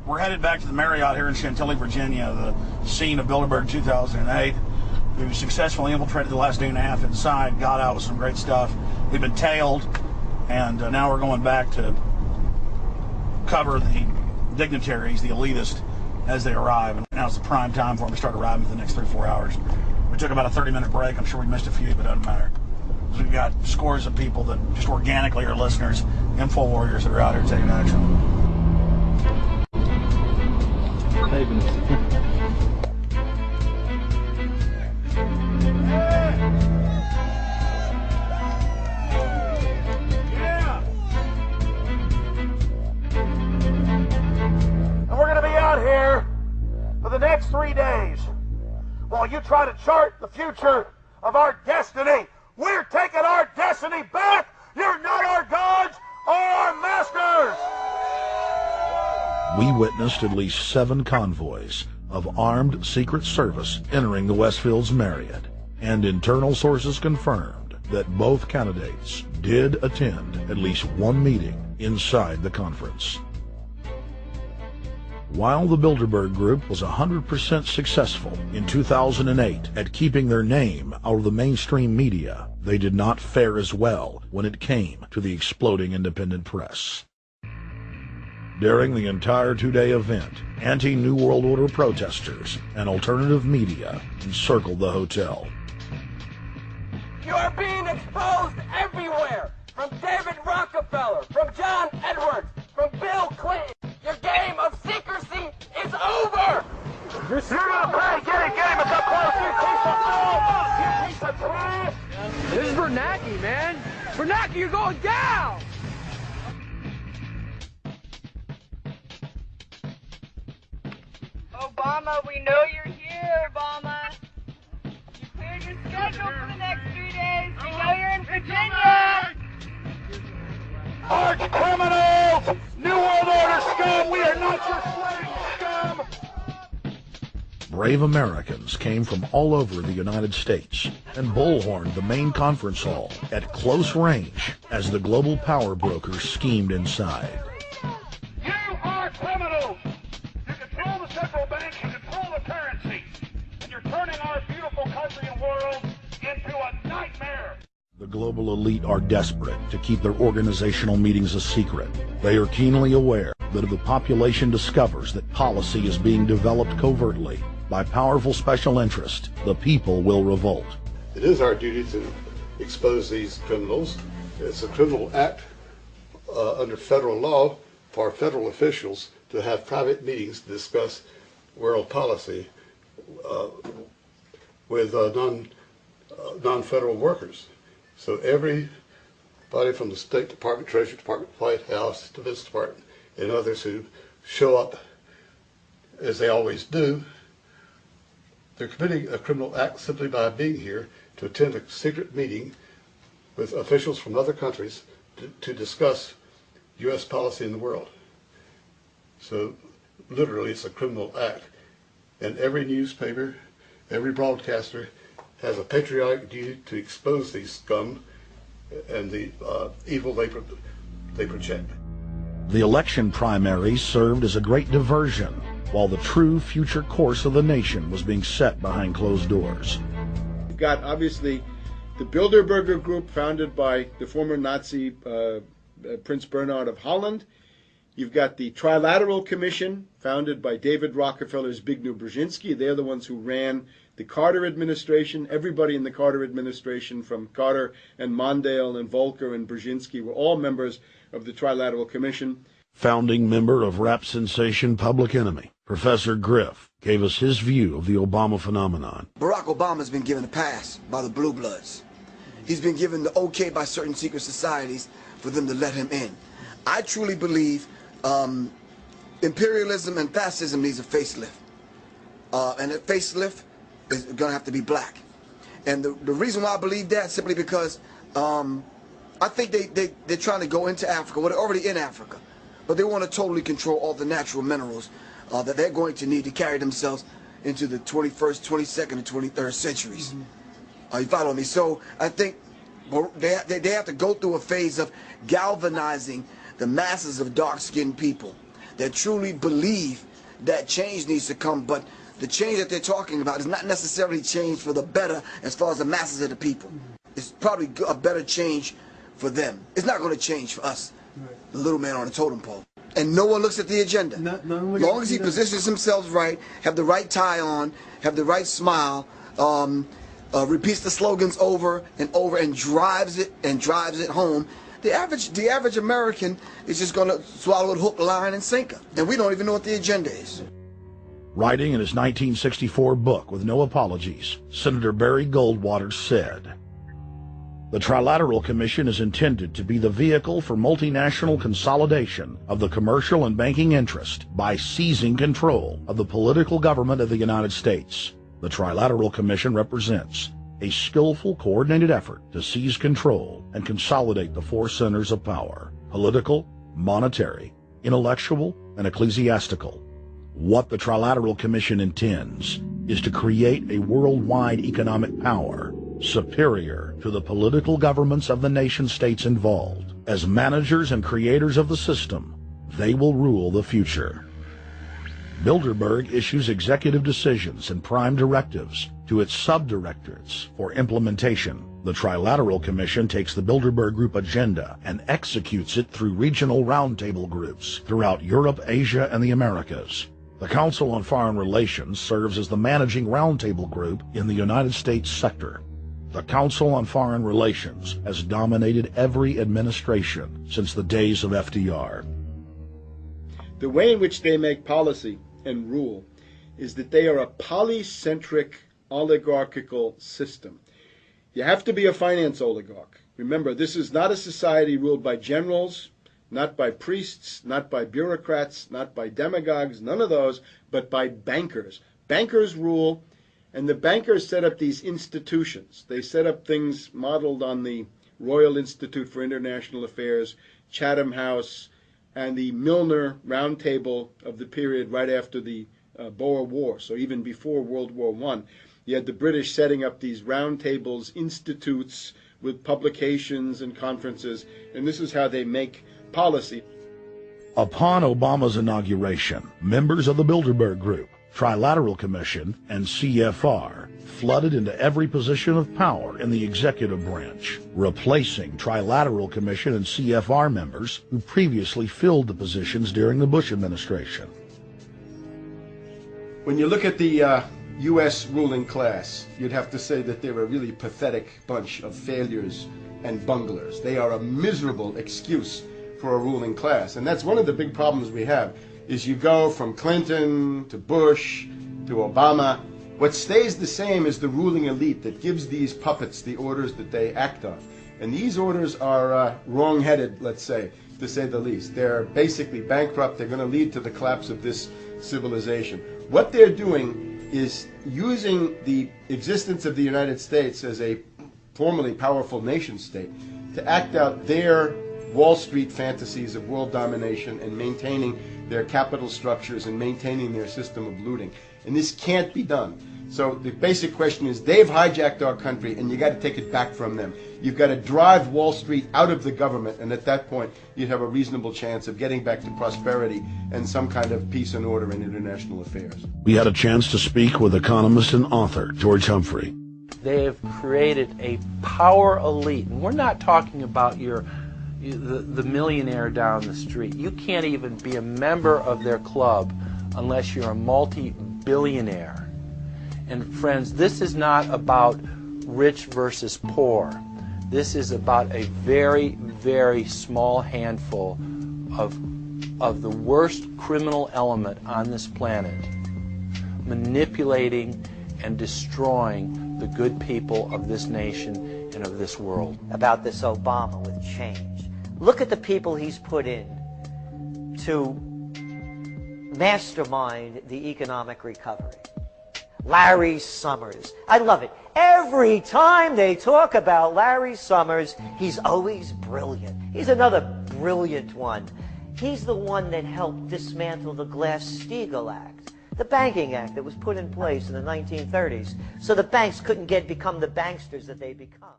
We're headed back to the Marriott here in Chantilly, Virginia, the scene of Bilderberg 2008. We've successfully infiltrated the last day and a half inside, got out with some great stuff. We've been tailed, and now we're going back to cover the dignitaries, the elitists, as they arrive. And now's the prime time for them to start arriving for the next 3 or 4 hours. We took about a 30-minute break. I'm sure we missed a few, but it doesn't matter. We've got scores of people that just organically are listeners, info warriors that are out here taking action. And we're going to be out here for the next 3 days while you try to chart the future of our destiny. We're taking our destiny back. You're not our gods or our masters. We witnessed at least 7 convoys of armed Secret Service entering the Westfield's Marriott, and internal sources confirmed that both candidates did attend at least one meeting inside the conference. While the Bilderberg Group was 100% successful in 2008 at keeping their name out of the mainstream media, they did not fare as well when it came to the exploding independent press. During the entire 2-day event, anti-New World Order protesters and alternative media encircled the hotel. You are being exposed everywhere, from David Rockefeller, from John Edwards, from Bill Clinton. Your game of secrecy is over! You're gonna pay! Get him! It's up close! You piece of filth! You piece of trash! This is Bernanke, man! Bernanke, you're going down! Obama, we know you're here, Obama. You cleared your schedule for the next 3 days. We know you're in Virginia. Arch criminals! New World Order scum! We are not your slave scum! Brave Americans came from all over the United States and bullhorned the main conference hall at close range as the global power brokers schemed inside. You are criminals! You control the central bank, you control the currency, and you're turning our beautiful country and world into a nightmare! The global elite are desperate to keep their organizational meetings a secret. They are keenly aware that if the population discovers that policy is being developed covertly by powerful special interest, the people will revolt. It is our duty to expose these criminals. It's a criminal act under federal law for federal officials to have private meetings to discuss world policy with non-federal workers. So everybody from the State Department, Treasury Department, White House, Defense Department, and others who show up, as they always do, they're committing a criminal act simply by being here to attend a secret meeting with officials from other countries to discuss U.S. policy in the world. So literally it's a criminal act. And every newspaper, every broadcaster has a patriotic duty to expose these scum and the evil they project. The election primaries served as a great diversion, while the true future course of the nation was being set behind closed doors. You've got, obviously, the Bilderberger Group, founded by the former Nazi Prince Bernhard of Holland. You've got the Trilateral Commission, founded by David Rockefeller's Zbigniew Brzezinski. They're the ones who ran the Carter administration. Everybody in the Carter administration, from Carter and Mondale and Volcker and Brzezinski, were all members of the Trilateral Commission. Founding member of rap sensation Public Enemy, Professor Griff, gave us his view of the Obama phenomenon. Barack Obama's been given a pass by the Blue Bloods. He's been given the okay by certain secret societies for them to let him in. I truly believe imperialism and fascism needs a facelift. And that facelift is going to have to be black. And the reason why I believe that, simply because I think they're trying to go into Africa. Well, they're already in Africa. But they want to totally control all the natural minerals that they're going to need to carry themselves into the 21st, 22nd, and 23rd centuries. You follow me? So I think they have to go through a phase of galvanizing the masses of dark-skinned people. that truly believe that change needs to come, but the change that they're talking about is not necessarily change for the better as far as the masses of the people. It's probably a better change for them. It's not going to change for us, the little man on the totem pole. And no one looks at the agenda. As long as he positions himself right, have the right tie on, have the right smile, repeats the slogans over and over and drives it home, the average American is just going to swallow it hook, line, and sinker. And we don't even know what the agenda is. Writing in his 1964 book, With No Apologies, Senator Barry Goldwater said, "The Trilateral Commission is intended to be the vehicle for multinational consolidation of the commercial and banking interest by seizing control of the political government of the United States. The Trilateral Commission represents a skillful, coordinated effort to seize control and consolidate the four centers of power: political, monetary, intellectual, and ecclesiastical. What the Trilateral Commission intends is to create a worldwide economic power superior to the political governments of the nation-states involved. As managers and creators of the system, they will rule the future." Bilderberg issues executive decisions and prime directives to its subdirectorates for implementation. The Trilateral Commission takes the Bilderberg Group agenda and executes it through regional roundtable groups throughout Europe, Asia, and the Americas. The Council on Foreign Relations serves as the managing roundtable group in the United States sector. The Council on Foreign Relations has dominated every administration since the days of FDR. The way in which they make policy and rule is that they are a polycentric oligarchical system. You have to be a finance oligarch. Remember, this is not a society ruled by generals, not by priests, not by bureaucrats, not by demagogues, none of those, but by bankers. Bankers rule, and the bankers set up these institutions. They set up things modeled on the Royal Institute for International Affairs, Chatham House, and the Milner Round Table of the period right after the Boer War, so even before World War I. You had the British setting up these round tables, institutes with publications and conferences, and this is how they make policy. Upon Obama's inauguration, members of the Bilderberg Group, Trilateral Commission, and CFR flooded into every position of power in the executive branch, replacing Trilateral Commission and CFR members who previously filled the positions during the Bush administration. When you look at the U.S. ruling class, you'd have to say that they're a really pathetic bunch of failures and bunglers. They are a miserable excuse for a ruling class, and that's one of the big problems we have, is you go from Clinton to Bush to Obama. What stays the same is the ruling elite that gives these puppets the orders that they act on. And these orders are wrong-headed, let's say, to say the least. They're basically bankrupt. They're going to lead to the collapse of this civilization. What they're doing is using the existence of the United States as a formerly powerful nation-state to act out their Wall Street fantasies of world domination and maintaining their capital structures and maintaining their system of looting. And this can't be done. So the basic question is, they've hijacked our country, and you got to take it back from them. You've got to drive Wall Street out of the government, and at that point you'd have a reasonable chance of getting back to prosperity and some kind of peace and order in international affairs. We had a chance to speak with economist and author George Humphrey. They have created a power elite, and we're not talking about the millionaire down the street. You can't even be a member of their club unless you're a multi-billionaire. And friends, this is not about rich versus poor. This is about a very, very small handful of the worst criminal element on this planet, manipulating and destroying the good people of this nation and of this world. About this Obama with change. Look at the people he's put in to mastermind the economic recovery. Larry Summers. I love it. Every time they talk about Larry Summers, he's always brilliant. He's another brilliant one. He's the one that helped dismantle the Glass-Steagall Act, the banking act that was put in place in the 1930s, so the banks couldn't become the banksters that they become.